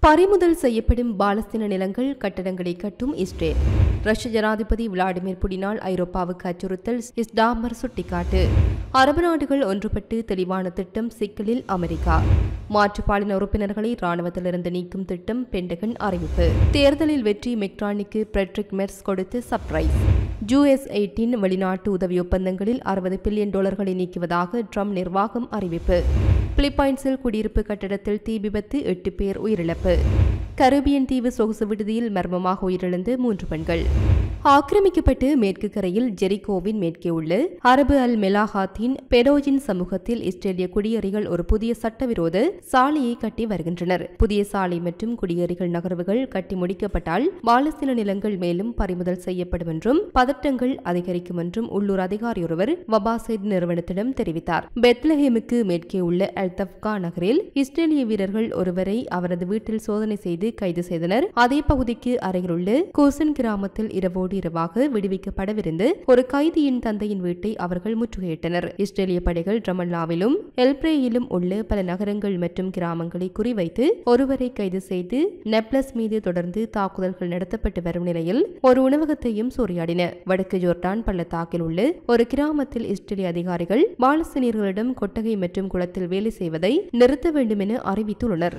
பறிமுதல் செய்யப்படும் பாலஸ்தீன நிலங்கள் கட்டடங்களை கட்டும் இஸ்ரேல். ரஷ்ய ஜனாதிபதி விளாடிமிர் புடினால் ஐரோப்பாவுக்கு அச்சுறுத்தல். ஸ்டாமர் சுட்டிக்காட்டு. அரபு நாடுகள் ஒன்றுபட்டு தெளிவான திட்டம் சிக்கலில் அமெரிக்கா. மாற்றுப்பாலின உறுப்பினர்களை ராணுவத்திலிருந்து நீக்கும் திட்டம் பென்டகன் அறிவிப்பு. தேர்தலில் வெற்றி மெக்ரானிக்கு ஃபிரெட்ரிக் மெர்ஸ் கொடுத்த சர்ப்ரைஸ். US-18 வெளிநாட்டு உதவி ஒப்பந்தங்களில் $60 பில்லியன் நீக்குவதாக ட்ரம்ப் நிர்வாகம் அறிவிப்பு. பிலிப்பைன்ஸில் குடியிருப்பு கட்டடத்தில் தீ விபத்து, 8 பேர் உயிரிழப்பு. கரீபியன் தீவு சொகுசு விடுதியில் மர்மமாக உயிரிழந்து 3 பெண்கள். ஆக்கிரமிக்கப்பட்டு மேற்கு கரையில் ஜெரிகோவின் மேற்கே உள்ள அரபு அல் மெலாஹாத்தின் பெரோஜின் சமூகத்தில் இஸ்ரேலிய குடியேறிகள் ஒரு புதிய சட்டவிரோத சாலையை கட்டி வருகின்றனர். புதிய சாலை மற்றும் குடியேறிகள் நகர்வுகள் கட்டி முடிக்கப்பட்டால் பாலஸ்தீன நிலங்கள் மேலும் பறிமுதல் செய்யப்படும் என்றும் பதட்டங்கள் அதிகரிக்கும் என்றும் உள்ளூர் அதிகாரி ஒருவர் வபாசைட் நிறுவனத்திடம் தெரிவித்தார். பெத்லஹேமுக்கு மேற்கே உள்ள அல் தப்கா நகரில் இஸ்ரேலிய வீரர்கள் ஒருவரை அவரது வீட்டில் சோதனை செய்து கைது செய்தனர். அதே பகுதிக்கு அருகிலுள்ள கூசன் கிராமத்தில் இரவாக விடுவிக்கப்படவிருந்த ஒரு கைதியின் தந்தையின் வீட்டை அவர்கள் முற்றுகையிட்டனர். இஸ்ரேலிய படைகள் ரமல்லாவிலும் எல்ப்ரேயிலும் உள்ள பல நகரங்கள் மற்றும் கிராமங்களை குறிவைத்து ஒருவரை கைது செய்து நெப்லஸ் மீது தொடர்ந்து தாக்குதல்கள் நடத்தப்பட்டு வரும் நிலையில் ஒரு உணவகத்தையும் சூறையாடின. வடக்கு ஜோர்டான் பள்ளத்தாக்கில் உள்ள ஒரு கிராமத்தில் இஸ்ரேலிய அதிகாரிகள் பாலஸ்தீனியர்களிடம் கொட்டகை மற்றும் குளத்தில் வேலை செய்வதை நிறுத்த வேண்டும் என அறிவித்துள்ளனர்.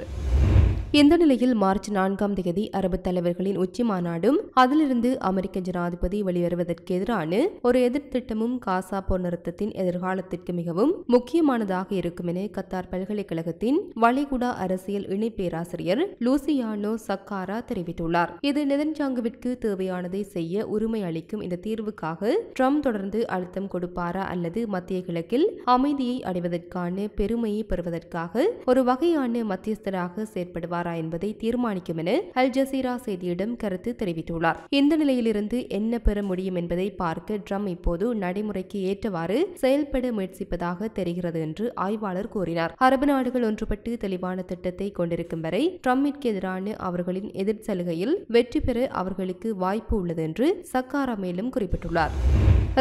இந்த நிலையில் மார்ச் 4ஆம் தேதி அரபு தலைவர்களின் உச்சி மாநாடும் அதிலிருந்து அமெரிக்க ஜனாதிபதி வெளிவருவதற்கு எதிரான ஒரு எதிர்த்திட்டமும் காசா போர் நிறுத்தத்தின் எதிர்காலத்திற்கு மிகவும் முக்கியமானதாக இருக்கும் என கத்தார் பல்கலைக்கழகத்தின் வளைகுடா அரசியல் இணை பேராசிரியர் லூசியானோ சக்காரா தெரிவித்துள்ளார். இது நெதன்யாகுவிற்கு தேவையானதை செய்ய உரிமை அளிக்கும் இந்த தீர்வுக்காக ட்ரம்ப் தொடர்ந்து அழுத்தம் கொடுப்பாரா அல்லது மத்திய கிழக்கில் அமைதியை அடைவதற்கான பெருமையை பெறுவதற்காக ஒரு வகையான மத்தியஸ்தராக செயற்படுவார் என்பதை தீர்மானிக்கும் என அல் ஜசீரா செய்தியிடம் கருத்து தெரிவித்துள்ளார். இந்த நிலையிலிருந்து என்ன பெற முடியும் என்பதை பார்க்க ட்ரம்ப் இப்போது நடைமுறைக்கு ஏற்றவாறு செயல்பட முயற்சிப்பதாக தெரிகிறது என்று ஆய்வாளர் கூறினார். அரபு நாடுகள் ஒன்றுபட்டு தெளிவான திட்டத்தை கொண்டிருக்கும் வரை ட்ரம்பிற்கு எதிரான அவர்களின் எதிர் சலுகையில் வெற்றி பெற அவர்களுக்கு வாய்ப்பு உள்ளது என்று சக்காரா மேலும் குறிப்பிட்டுள்ளார்.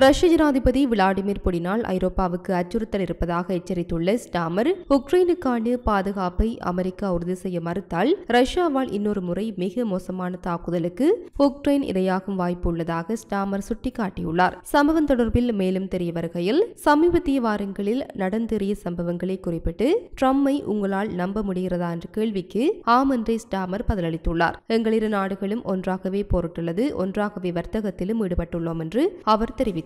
ரஷ்ய ஜனாதிபதி விளாடிமிர் புடினால் ஐரோப்பாவுக்கு அச்சுறுத்தல் இருப்பதாக எச்சரித்துள்ள ஸ்டாமர், உக்ரைனுக்கான பாதுகாப்பை அமெரிக்கா உறுதி செய்ய மறுத்தால் ரஷ்யாவால் இன்னொரு முறை மிக மோசமான தாக்குதலுக்கு உக்ரைன் இரையாகும் வாய்ப்பு உள்ளதாக ஸ்டாமர் சுட்டிக்காட்டியுள்ளார். சம்பவம் தொடர்பில் மேலும் தெரிய வருகையில், சமீபத்திய வாரங்களில் நடந்தேறிய சம்பவங்களை குறிப்பிட்டு ட்ரம்பை உங்களால் நம்ப முடிகிறதா என்ற கேள்விக்கு ஆம் என்றே ஸ்டாமர் பதிலளித்துள்ளார். எங்கள் இரு நாடுகளும் ஒன்றாகவே போரிட்டுள்ளது, ஒன்றாகவே வர்த்தகத்திலும் ஈடுபட்டுள்ளோம் என்று அவர் தெரிவித்தார்.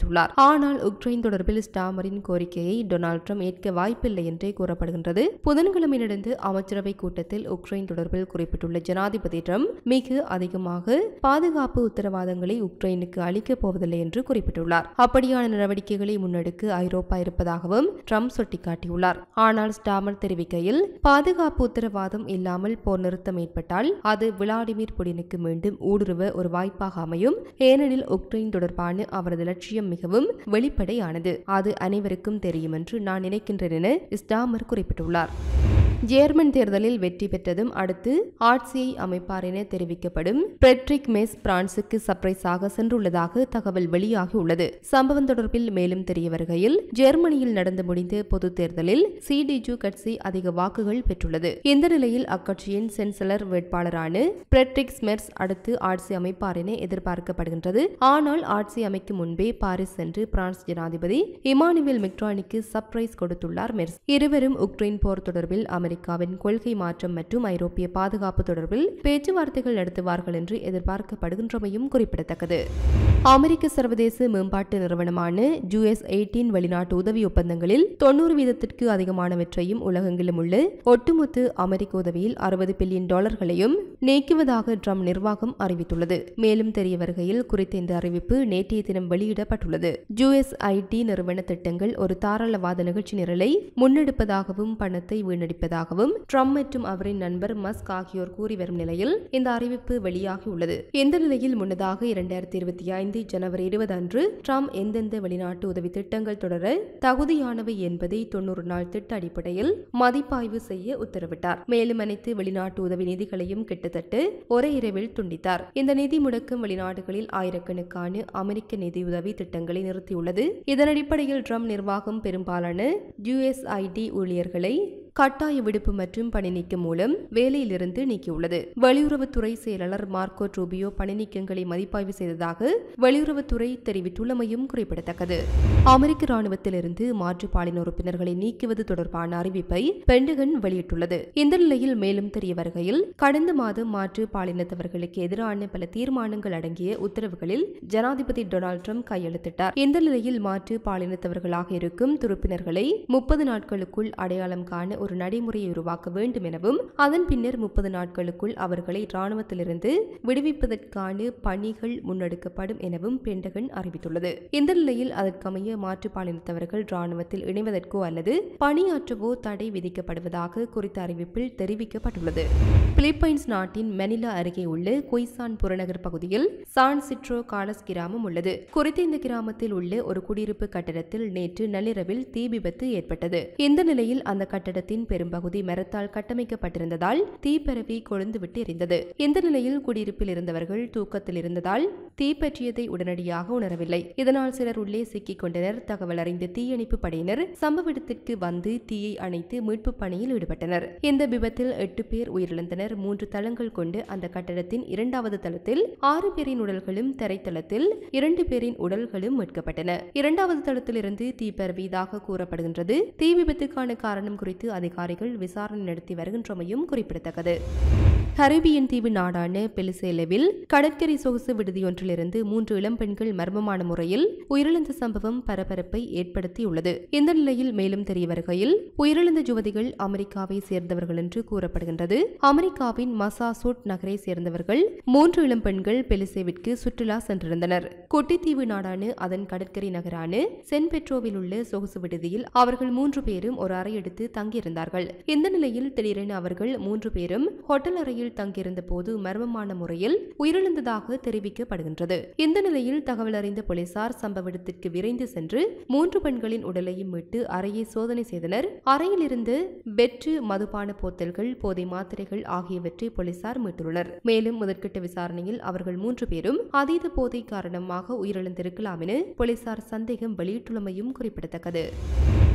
ஆனால் உக்ரைன் தொடர்பில் ஸ்டாமரின் கோரிக்கையை டொனால்ட் ட்ரம்ப் ஏற்க வாய்ப்பில்லை என்றே கூறப்படுகின்றது. புதன்கிழமை நடந்த அமைச்சரவை கூட்டத்தில் உக்ரைன் தொடர்பில் குறிப்பிட்டுள்ள ஜனாதிபதி ட்ரம்ப் மிக அதிகமாக பாதுகாப்பு உத்தரவாதங்களை உக்ரைனுக்கு அளிக்கப் போவதில்லை என்று குறிப்பிட்டுள்ளார். அப்படியான நடவடிக்கைகளை முன்னெடுக்க ஐரோப்பா இருப்பதாகவும் ட்ரம்ப் சுட்டிக்காட்டியுள்ளார். ஆனால் ஸ்டாமர் தெரிவிக்கையில், பாதுகாப்பு உத்தரவாதம் இல்லாமல் போர் நிறுத்தம் ஏற்பட்டால் அது விளாடிமிர் புடினுக்கு மீண்டும் ஊடுருவ ஒரு வாய்ப்பாக அமையும். ஏனெனில் உக்ரைன் தொடர்பான அவரது லட்சியம் மிகவும் வெளிப்படையானது. அது அனைவருக்கும் தெரியும் என்று நான் நினைக்கின்றேன் என ஸ்டாமர் குறிப்பிட்டுள்ளார். ஜேர்மன் தேர்தலில் வெற்றி பெற்றதும் அடுத்து ஆட்சியை அமைப்பார் என தெரிவிக்கப்படும் ஃபிரெட்ரிக் மெர்ஸ் பிரான்சுக்கு சர்ப்ரைஸாக சென்றுள்ளதாக தகவல் வெளியாகியுள்ளது. சம்பவம் தொடர்பில் மேலும் தெரிய வருகையில், ஜெர்மனியில் நடந்து முடிந்த பொது தேர்தலில் CDU கட்சி அதிக வாக்குகள் பெற்றுள்ளது. இந்த நிலையில் அக்கட்சியின் சான்சலர் வேட்பாளரான ஃபிரெட்ரிக் மெர்ஸ் அடுத்து ஆட்சி அமைப்பார் என எதிர்பார்க்கப்படுகின்றது. ஆனால் ஆட்சி அமைக்கும் முன்பே பாரிஸ் சென்று பிரான்ஸ் ஜனாதிபதி இமானுவேல் மெக்ரானிக்கு சர்ப்ரைஸ் கொடுத்துள்ளார் மெர்ஸ். இருவரும் உக்ரைன் போர் தொடர்பில் அமெரிக்காவின் கொள்கை மாற்றம் மற்றும் ஐரோப்பிய பாதுகாப்பு தொடர்பில் பேச்சுவார்த்தைகள் நடத்துவார்கள் என்று எதிர்பார்க்கப்படுகின்றமையும் குறிப்பிடத்தக்கது. அமெரிக்க சர்வதேச மேம்பாட்டு நிறுவனமான US-18 வெளிநாட்டு உதவி ஒப்பந்தங்களில் 90% அதிகமானவற்றையும் உலகெங்கிலும் உள்ள ஒட்டுமொத்த அமெரிக்க உதவியில் $60 பில்லியன் நீக்குவதாக ட்ரம்ப் நிர்வாகம் அறிவித்துள்ளது. மேலும் தெரிய வருகையில், குறித்த இந்த அறிவிப்பு நேற்றைய தினம் வெளியிடப்பட்டுள்ளது. US-IT நிறுவன திட்டங்கள் ஒரு தாராளவாத நிகழ்ச்சி நிரலை முன்னெடுப்பதாகவும் பணத்தை வீணடிப்பதாகவும் ட்ரம்ப் மற்றும் அவரின் நண்பர் மஸ்க் ஆகியோர் கூறி வரும் நிலையில் இந்த அறிவிப்பு வெளியாகியுள்ளது. இந்த நிலையில் முன்னதாக 2025 ஜனவரி 20 அன்று ட்ரம்ப் எந்தெந்த வெளிநாட்டு உதவி திட்டங்கள் தொடர தகுதியானவை என்பதை 90 நாள் திட்ட அடிப்படையில் மதிப்பாய்வு செய்ய உத்தரவிட்டார். மேலும் அனைத்து வெளிநாட்டு உதவி நிதிகளையும் கிட்டத்தட்ட ஒரே இரவில் துண்டித்தார். இந்த நிதி முடக்கம் வெளிநாடுகளில் ஆயிரக்கணக்கான அமெரிக்க நிதியுதவி திட்டங்களை நிறுத்தியுள்ளது. இதன் அடிப்படையில் ட்ரம்ப் நிர்வாகம் பெரும்பாலான USAID ஊழியர்களை கட்டாய விடுப்பு மற்றும் பணி நீக்கம் மூலம் வேலையிலிருந்து நீக்கியுள்ளது. வெளியுறவுத்துறை செயலாளர் மார்க்கோ ரூபியோ பணி நீக்கங்களை மதிப்பாய்வு செய்ததாக வெளியுறவுத்துறை தெரிவித்துள்ளமையும் குறிப்பிடத்தக்கது. அமெரிக்க ராணுவத்திலிருந்து மாற்று பாலின உறுப்பினர்களை நீக்குவது தொடர்பான அறிவிப்பை பென்டகன் வெளியிட்டுள்ளது. இந்த நிலையில் மேலும் தெரிய வருகையில் கடந்த மாதம் மாற்று பாலினத்தவர்களுக்கு எதிரான பல தீர்மானங்கள் அடங்கிய உத்தரவுகளில் ஜனாதிபதி டொனால்ட் ட்ரம்ப் கையெழுத்திட்டார். இந்த நிலையில் மாற்று பாலினத்தவர்களாக இருக்கும் துருப்பினர்களை 30 நாட்களுக்குள் அடையாளம் காண ஒரு நடைமுறையை உருவாக்க வேண்டும் எனவும் அதன் பின்னர் 30 நாட்களுக்குள் அவர்களை ராணுவத்திலிருந்து விடுவிப்பதற்கான பணிகள் முன்னெடுக்கப்படும் எனவும் பென்டகன் அறிவித்துள்ளது. இந்த நிலையில் அதற்கமைய மாற்று பாலினத்தவர்கள் ராணுவத்தில் இணைவதற்கோ அல்லது பணியாற்றவோ தடை விதிக்கப்படுவதாக குறித்த அறிவிப்பில் தெரிவிக்கப்பட்டுள்ளது. பிலிப்பைன்ஸ் நாட்டின் மணிலா அருகே உள்ள கொய்சான் புறநகர் பகுதியில் சான் சிட்ரோ காலஸ் கிராமம் உள்ளது. குறித்த இந்த கிராமத்தில் உள்ள ஒரு குடியிருப்பு கட்டடத்தில் நேற்று நள்ளிரவில் தீ விபத்து ஏற்பட்டது. இந்த நிலையில் அந்த கட்டடத்தின் பெரும்பகுதி மரத்தால் கட்டமைக்கப்பட்டிருந்ததால் தீ பரவி கொழுந்துவிட்டு எரிந்தது. இந்த நிலையில் குடியிருப்பில் இருந்தவர்கள் தூக்கத்தில் இருந்ததால் தீ பற்றியதை உடனடியாக உணரவில்லை. இதனால் சிலர் உள்ளே சிக்கிக் கொண்டனர். தகவல் அறிந்த தீயணைப்பு படையினர் சம்பவ இடத்திற்கு வந்து தீயை அணைத்து மீட்பு பணியில் ஈடுபட்டனர். இந்த விபத்தில் 8 பேர் உயிரிழந்தனர். 3 தளங்கள் கொண்டு அந்த கட்டடத்தின் 2வது தளத்தில் 6 பேரின் உடல்களும், தரைத்தளத்தில் 2 பேரின் உடல்களும் மீட்கப்பட்டன. 2வது தளத்தில் இருந்து தீ பரவியதாக கூறப்படுகின்றது. தீ விபத்துக்கான காரணம் குறித்து அதிகாரிகள் விசாரணை நடத்தி வருகின்றமையும் குறிப்பிடத்தக்கது. கரீபியன் தீவு நாடான பெலிசேலவில் கடற்கரை சொகுசு விடுதியொன்றிலிருந்து 3 இளம்பெண்கள் மர்மமான முறையில் உயிரிழந்த சம்பவம் பரபரப்பை ஏற்படுத்தியுள்ளது. இந்த நிலையில் மேலும் தெரிய வருகையில் உயிரிழந்த யுவதிகள் அமெரிக்காவை சேர்ந்தவர்கள் என்று கூறப்படுகின்றது. அமெரிக்காவின் மசாசூட் நகரை சேர்ந்தவர்கள் 3 இளம்பெண்கள் பெலிசேவிற்கு சுற்றுலா சென்றிருந்தனர். குட்டித்தீவு நாடான அதன் கடற்கரை நகரான சென் பெட்ரோவில் உள்ள சொகுசு விடுதியில் அவர்கள் 3 பேரும் ஒரு அறை எடுத்து தங்கியிருந்தார்கள். இந்த நிலையில் திடீரென அவர்கள் 3 பேரும் ஹோட்டல் அறையில் தங்கியிருந்த போது மர்மமான முறையில் உயிரிழந்ததாக தெரிவிக்கப்படுகின்றது. இந்த நிலையில் தகவல் அறிந்த போலீசார் சம்பவ இடத்திற்கு விரைந்து சென்று 3 பெண்களின் உடலையும் மீட்டு அறையை சோதனை செய்தனர். அறையில் இருந்து பெற்று மதுபான போத்தல்கள், போதை மாத்திரைகள் ஆகியவற்றை போலீசார் மீட்டுள்ளனர். மேலும் முதற்கட்ட விசாரணையில் அவர்கள் 3 பேரும் அதீத போதை காரணமாக உயிரிழந்திருக்கலாம் என போலீசார் சந்தேகம் வெளியிட்டுள்ளமையும் குறிப்பிடத்தக்கது.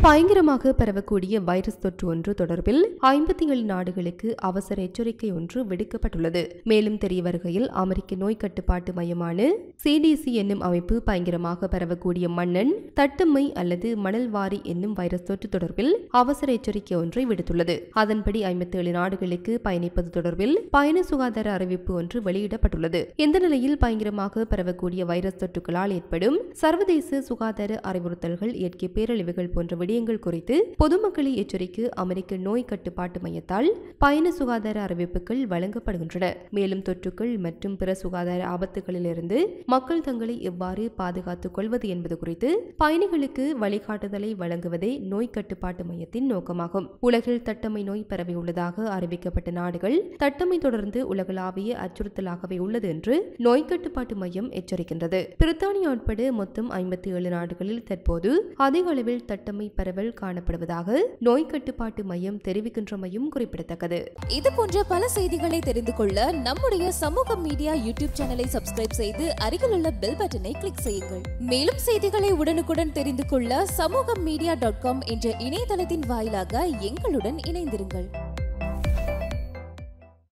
பயங்கரமாக பரவக்கூடிய வைரஸ் தொற்று ஒன்று தொடர்பில் 57 நாடுகளுக்கு அவசர எச்சரிக்கை ஒன்று விடுக்கப்பட்டுள்ளது. மேலும் தெரிய வருகையில் அமெரிக்க நோய் கட்டுப்பாட்டு மையமான CDC என்னும் அமைப்பு பயங்கரமாக பரவக்கூடிய மண்ணெண், தட்டம்மை அல்லது மணல்வாரி என்னும் வைரஸ் தொற்று தொடர்பில் அவசர எச்சரிக்கை ஒன்றை விடுத்துள்ளது. அதன்படி 57 நாடுகளுக்கு பயணிப்பது தொடர்பில் பயண சுகாதார அறிவிப்பு ஒன்று வெளியிடப்பட்டுள்ளது. இந்த நிலையில் பயங்கரமாக பரவக்கூடிய வைரஸ் தொற்றுகளால் ஏற்படும் சர்வதேச சுகாதார அறிவுறுத்தல்கள், இயற்கை பேரழிவுகள் போன்ற விடயங்கள் குறித்து பொதுமக்களை எச்சரிக்க அமெரிக்க நோய் கட்டுப்பாட்டு மையத்தால் பயண சுகாதார அறிவிப்புகள் வழங்கப்படுகின்றன. மேலும் தொற்றுக்கள் மற்றும் பிற சுகாதார ஆபத்துகளிலிருந்து மக்கள் தங்களை எவ்வாறு பாதுகாத்துக் கொள்வது என்பது குறித்து பயணிகளுக்கு வழிகாட்டுதலை வழங்குவதே நோய் கட்டுப்பாட்டு மையத்தின் நோக்கமாகும். உலகில் தட்டம்மை நோய் பரவியுள்ளதாக அறிவிக்கப்பட்ட நாடுகள் தட்டம்மை தொடர்ந்து உலகளாவிய அச்சுறுத்தலாகவே உள்ளது என்று நோய் கட்டுப்பாட்டு மையம் எச்சரிக்கின்றது. பிரித்தானியா உட்பட மொத்தம் 57 நாடுகளில் தற்போது அதிக அளவில் தட்டம்மை பரவல் காணப்படுவதாக நோய் கட்டுப்பாட்டு மையம் தெரிவிக்கின்றமையும் குறிப்பிடத்தக்கது. இது போன்ற பல செய்திகளை தெரிந்து கொள்ள நம்முடைய சமூக மீடியா யூடியூப் சேனலை சப்ஸ்கிரைப் செய்து அருகில் உள்ள பெல் பட்டனை கிளிக் செய்யுங்கள். மேலும் செய்திகளை உடனுக்குடன் தெரிந்து கொள்ள சமூகமீடியா.com என்ற இணையதளத்தின் வாயிலாக எங்களுடன் இணைந்திருங்கள்.